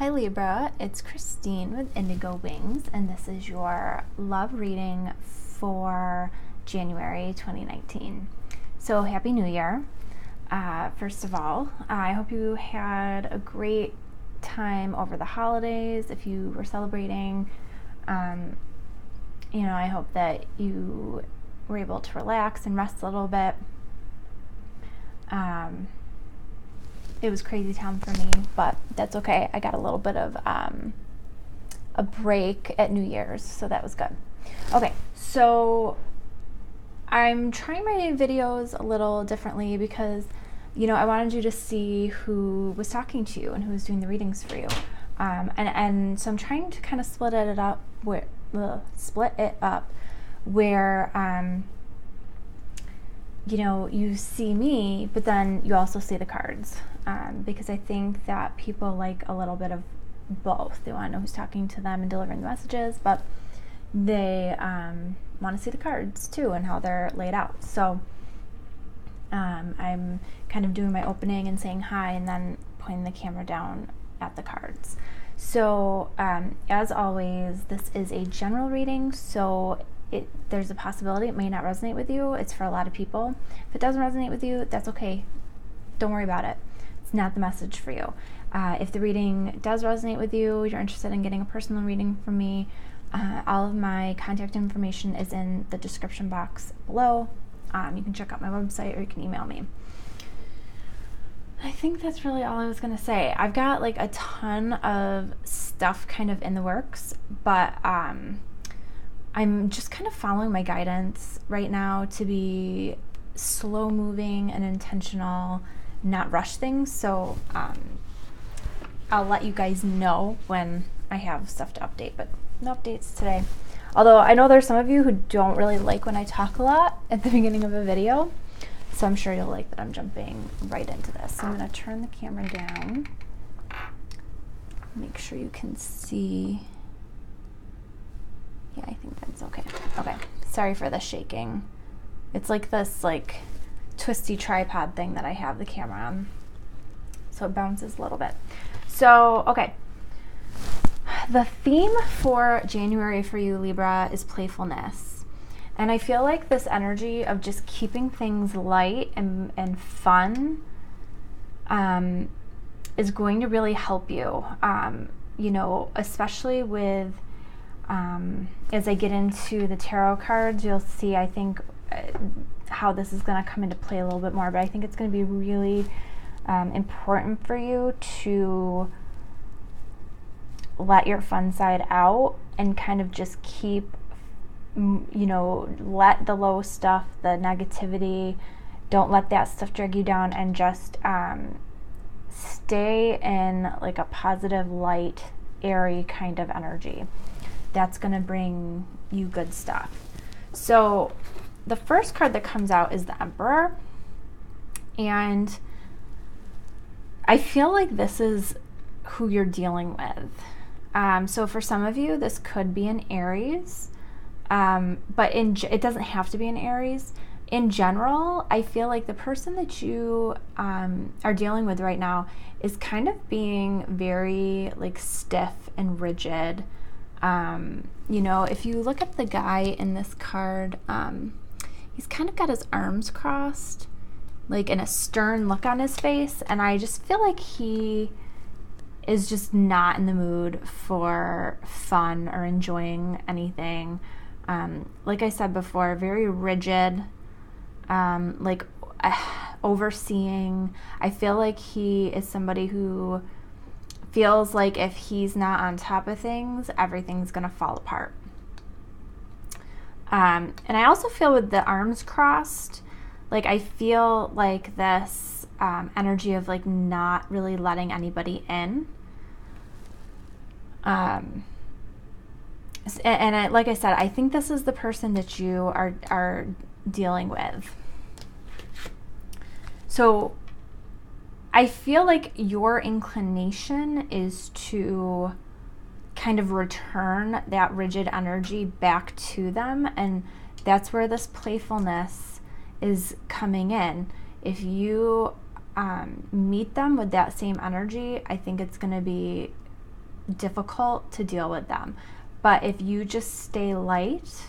Hi Libra, it's Christine with Indigo Wings, and this is your love reading for January 2019. So Happy New Year. First of all, I hope you had a great time over the holidays. If you were celebrating, I hope that you were able to relax and rest a little bit. It was crazy town for me, but that's okay. I got a little bit of a break at New Year's, so that was good. Okay, so I'm trying my videos a little differently because, I wanted you to see who was talking to you and who was doing the readings for you. And so I'm trying to kind of split it up where you see me, but then you also see the cards, because I think that people like a little bit of both. They want to know who's talking to them and delivering the messages, but they want to see the cards too and how they're laid out. So I'm kind of doing my opening and saying hi and then pointing the camera down at the cards. So as always, this is a general reading, so there's a possibility it may not resonate with you. It's for a lot of people. If it doesn't resonate with you, that's okay. Don't worry about it. It's not the message for you. If the reading does resonate with you, you're interested in getting a personal reading from me, all of my contact information is in the description box below. You can check out my website or you can email me. I think that's really all I was going to say. I've got like a ton of stuff kind of in the works, but I'm just kind of following my guidance right now to be slow moving and intentional, not rush things. So I'll let you guys know when I have stuff to update, but no updates today. Although I know there's some of you who don't really like when I talk a lot at the beginning of a video, so I'm sure you'll like that I'm jumping right into this. So I'm going to turn the camera down, make sure you can see. Yeah, I think that's okay. Okay, sorry for the shaking. It's like this twisty tripod thing that I have the camera on, so it bounces a little bit. So, okay. The theme for January for you, Libra, is playfulness. And I feel like this energy of just keeping things light and fun is going to really help you, especially with as I get into the tarot cards, you'll see, I think, how this is going to come into play a little bit more, but I think it's going to be really important for you to let your fun side out and kind of just keep, let the low stuff, the negativity, don't let that stuff drag you down, and just stay in like a positive, light, airy kind of energy. That's going to bring you good stuff. So the first card that comes out is the Emperor. And I feel like this is who you're dealing with. So for some of you, this could be an Aries. But it doesn't have to be an Aries. In general, I feel like the person that you are dealing with right now is kind of being very stiff and rigid. If you look at the guy in this card, he's kind of got his arms crossed, in a stern look on his face, and I just feel like he is just not in the mood for fun or enjoying anything. Like I said before, very rigid, overseeing. I feel like he is somebody who feels like if he's not on top of things, everything's going to fall apart. And I also feel with the arms crossed, I feel like this energy of not really letting anybody in. And like I said, I think this is the person that you are dealing with. So I feel like your inclination is to kind of return that rigid energy back to them, and that's where this playfulness is coming in. If you meet them with that same energy, I think it's going to be difficult to deal with them. But if you just stay light,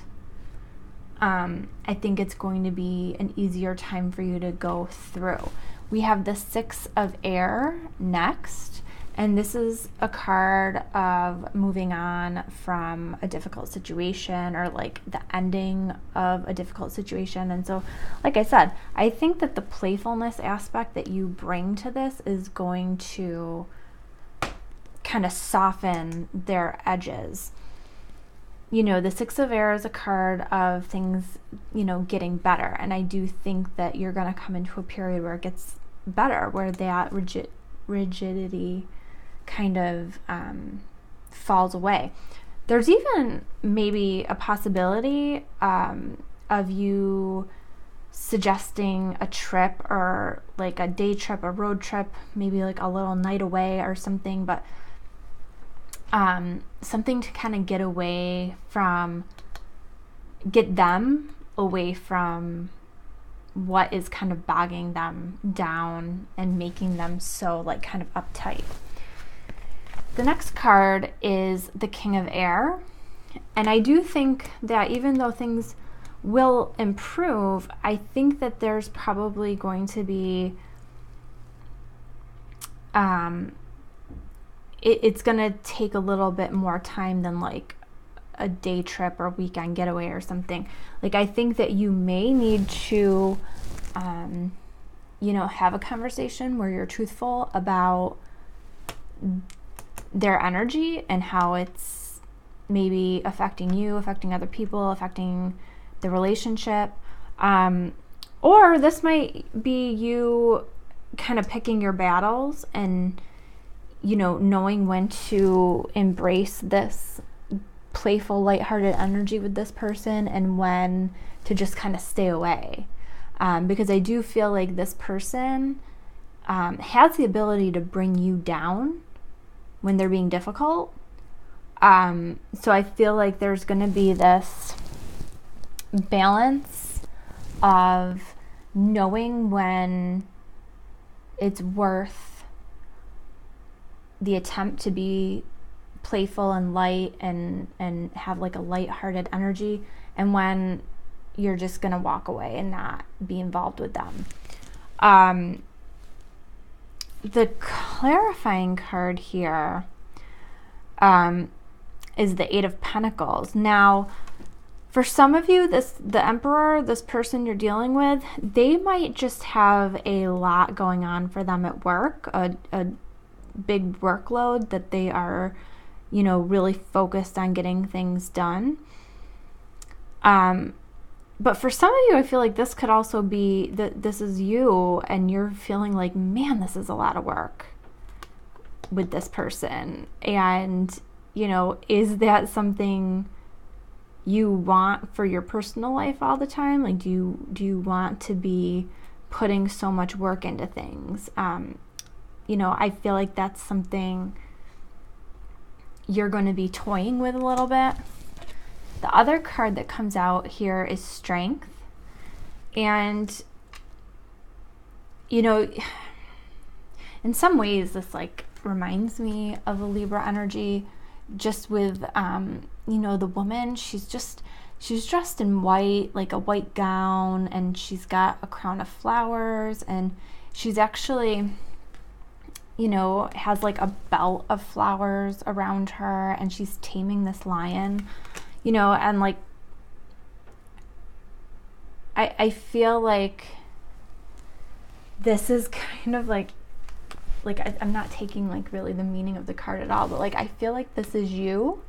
I think it's going to be an easier time for you to go through. We have the Six of Air next, and this is a card of moving on from a difficult situation, or like the ending of a difficult situation. And so, like I said, I think that the playfulness aspect that you bring to this is going to kind of soften their edges. You know, the Six of Air is a card of things, you know, getting better. And I do think that you're going to come into a period where it gets better, where that rigidity kind of falls away. There's even maybe a possibility of you suggesting a trip, or like a day trip, a road trip, maybe like a little night away or something, but something to kind of get them away from what is kind of bogging them down and making them so like kind of uptight. The next card is the King of Air. And I do think that even though things will improve, I think that there's probably going to be it's going to take a little bit more time than like a day trip or weekend getaway or something. Like, I think that you may need to, you know, have a conversation where you're truthful about their energy and how it's maybe affecting you, affecting other people, affecting the relationship. Or this might be you kind of picking your battles and, you know, knowing when to embrace this playful, lighthearted energy with this person and when to just kind of stay away. Because I do feel like this person has the ability to bring you down when they're being difficult. So I feel like there's going to be this balance of knowing when it's worth the attempt to be playful and light and have like a lighthearted energy, and when you're just going to walk away and not be involved with them. The clarifying card here is the Eight of Pentacles. Now, for some of you, the Emperor, this person you're dealing with, they might just have a lot going on for them at work, a big workload that they are, you know, really focused on getting things done. But for some of you, I feel like this could also be that this is you and you're feeling like, man, this is a lot of work with this person. And, you know, is that something you want for your personal life all the time? Like, do you want to be putting so much work into things? You know, I feel like that's something you're going to be toying with a little bit. The other card that comes out here is Strength. And, you know, in some ways this like reminds me of a Libra energy, just with, you know, the woman, she's dressed in white, like a white gown, and she's got a crown of flowers, and she's actually, you know, has like a belt of flowers around her, and she's taming this lion, you know, and like, I feel like this is kind of like I'm not taking like really the meaning of the card at all, but like I feel like this is you,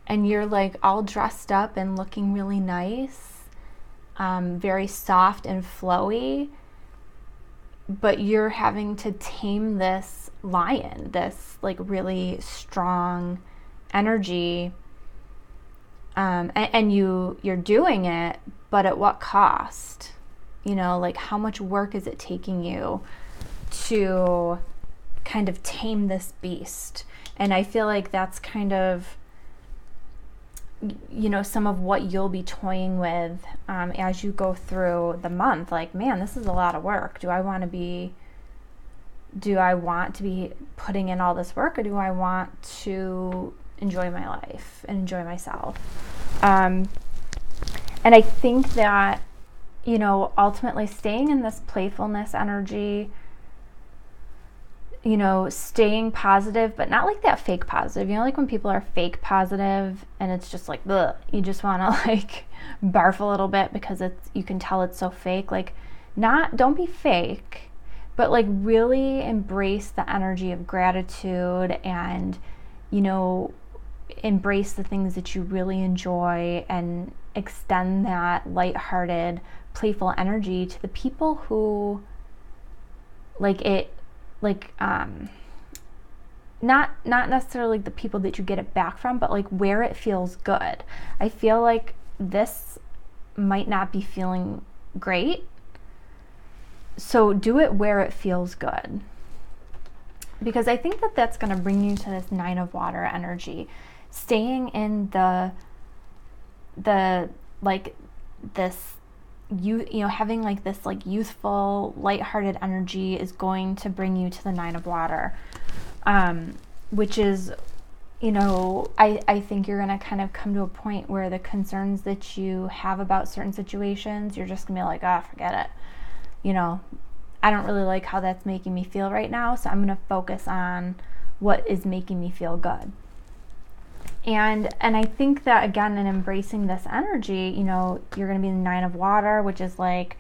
and you're like all dressed up and looking really nice, very soft and flowy, but you're having to tame this lion, this like really strong energy, and you're doing it, but at what cost? You know, like how much work is it taking you to kind of tame this beast? And I feel like that's kind of, you know, some of what you'll be toying with as you go through the month. Like, man, this is a lot of work. Do I want to be Do I want to be putting in all this work, or do I want to enjoy my life and enjoy myself? And I think that, you know, ultimately staying in this playfulness energy, you know, staying positive, but not like that fake positive. You know, like when people are fake positive and it's just like, ugh, you just want to like barf a little bit because you can tell it's so fake. Like, don't be fake, but like really embrace the energy of gratitude and, you know, embrace the things that you really enjoy and extend that lighthearted, playful energy to the people who not necessarily the people that you get it back from, but like where it feels good. I feel like this might not be feeling great, so do it where it feels good, because I think that that's going to bring you to this 9 of water energy. Staying in the like this, you know, having like this like youthful, lighthearted energy is going to bring you to the 9 of water, which is, you know, I think you're going to kind of come to a point where the concerns that you have about certain situations, you're just going to be like, forget it. You know, I don't really like how that's making me feel right now, so I'm going to focus on what is making me feel good. And I think that, again, in embracing this energy, you know, you're going to be in the 9 of water, which is like,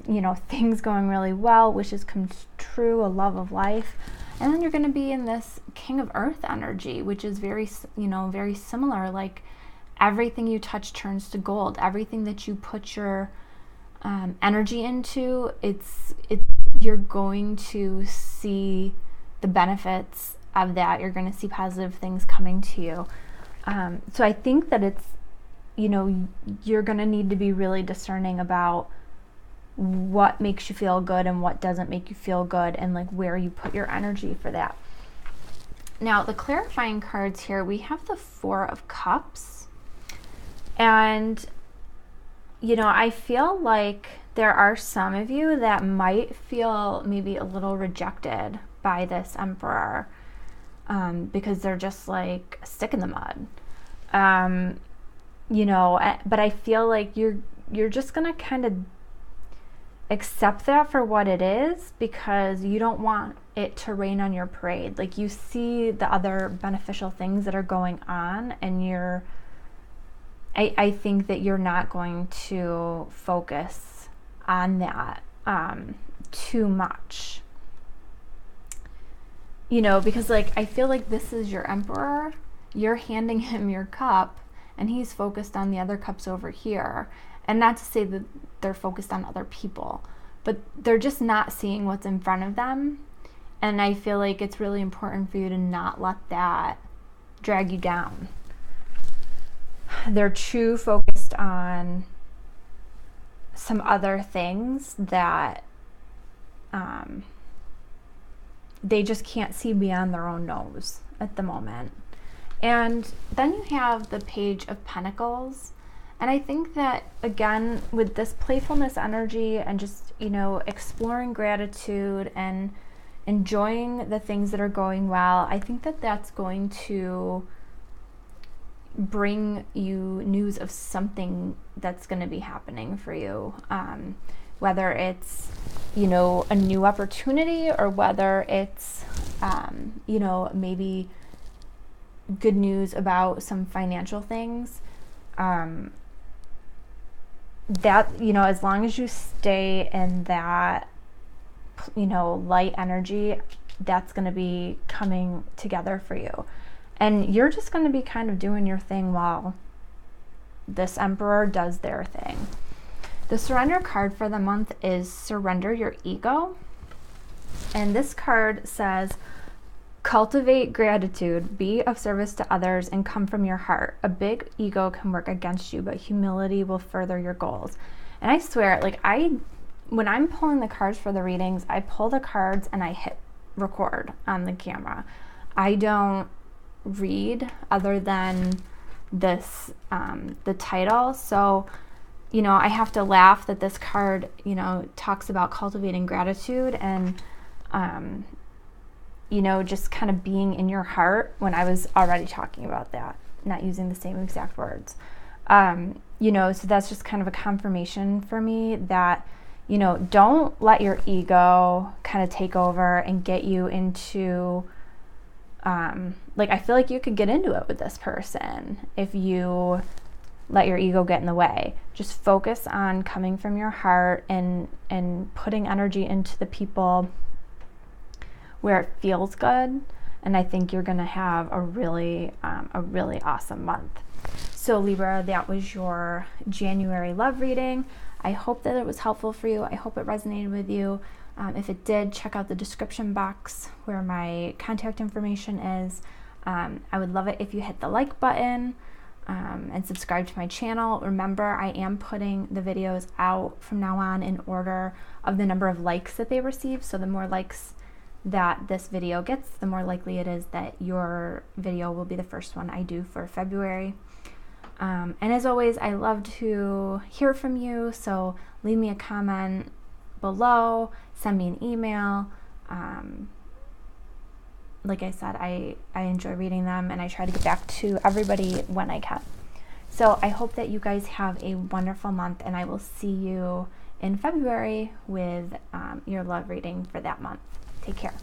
you know, things going really well, wishes come true, a love of life. And then you're going to be in this King of Earth energy, which is very, you know, very similar. Like everything you touch turns to gold. Everything that you put your energy into, you're going to see the benefits of that. You're going to see positive things coming to you. So I think that it's, you know, you're going to need to be really discerning about what makes you feel good and what doesn't make you feel good, and like where you put your energy for that. Now, the clarifying cards here, we have the 4 of Cups. And, you know, I feel like there are some of you that might feel maybe a little rejected by this Emperor, because they're just like a stick in the mud. You know, but I feel like you're just going to kind of accept that for what it is, because you don't want it to rain on your parade. Like, you see the other beneficial things that are going on, and I think that you're not going to focus on that too much. You know, because like I feel like this is your Emperor, you're handing him your cup, and he's focused on the other cups over here. And not to say that they're focused on other people, but they're just not seeing what's in front of them. And I feel like it's really important for you to not let that drag you down. They're too focused on some other things that they just can't see beyond their own nose at the moment. And then you have the Page of Pentacles. And I think that, again, with this playfulness energy and just, you know, exploring gratitude and enjoying the things that are going well, I think that that's going to bring you news of something that's going to be happening for you. Whether it's, you know, a new opportunity, or whether it's, you know, maybe good news about some financial things. That, you know, as long as you stay in that, you know, light energy, that's going to be coming together for you. And you're just going to be kind of doing your thing while this Emperor does their thing. The surrender card for the month is Surrender Your Ego. And this card says, cultivate gratitude, be of service to others, and come from your heart. A big ego can work against you, but humility will further your goals. And I swear, like, when I'm pulling the cards for the readings, I pull the cards and I hit record on the camera. I don't read other than this, the title. So, you know, I have to laugh that this card, you know, talks about cultivating gratitude, and you know, just kind of being in your heart when I was already talking about that, not using the same exact words. You know, so that's just kind of a confirmation for me that, you know, don't let your ego kind of take over and get you into, like, I feel like you could get into it with this person if you let your ego get in the way. Just focus on coming from your heart and putting energy into the people where it feels good. And I think you're going to have a really awesome month. So Libra, that was your January love reading. I hope that it was helpful for you. I hope it resonated with you. If it did, check out the description box where my contact information is. I would love it if you hit the like button and subscribe to my channel. Remember, I am putting the videos out from now on in order of the number of likes that they receive. So the more likes that this video gets, the more likely it is that your video will be the first one I do for February. And as always, I love to hear from you, so leave me a comment below, send me an email. Like I said, I enjoy reading them, and I try to get back to everybody when I can. So I hope that you guys have a wonderful month, and I will see you in February with your love reading for that month. Take care.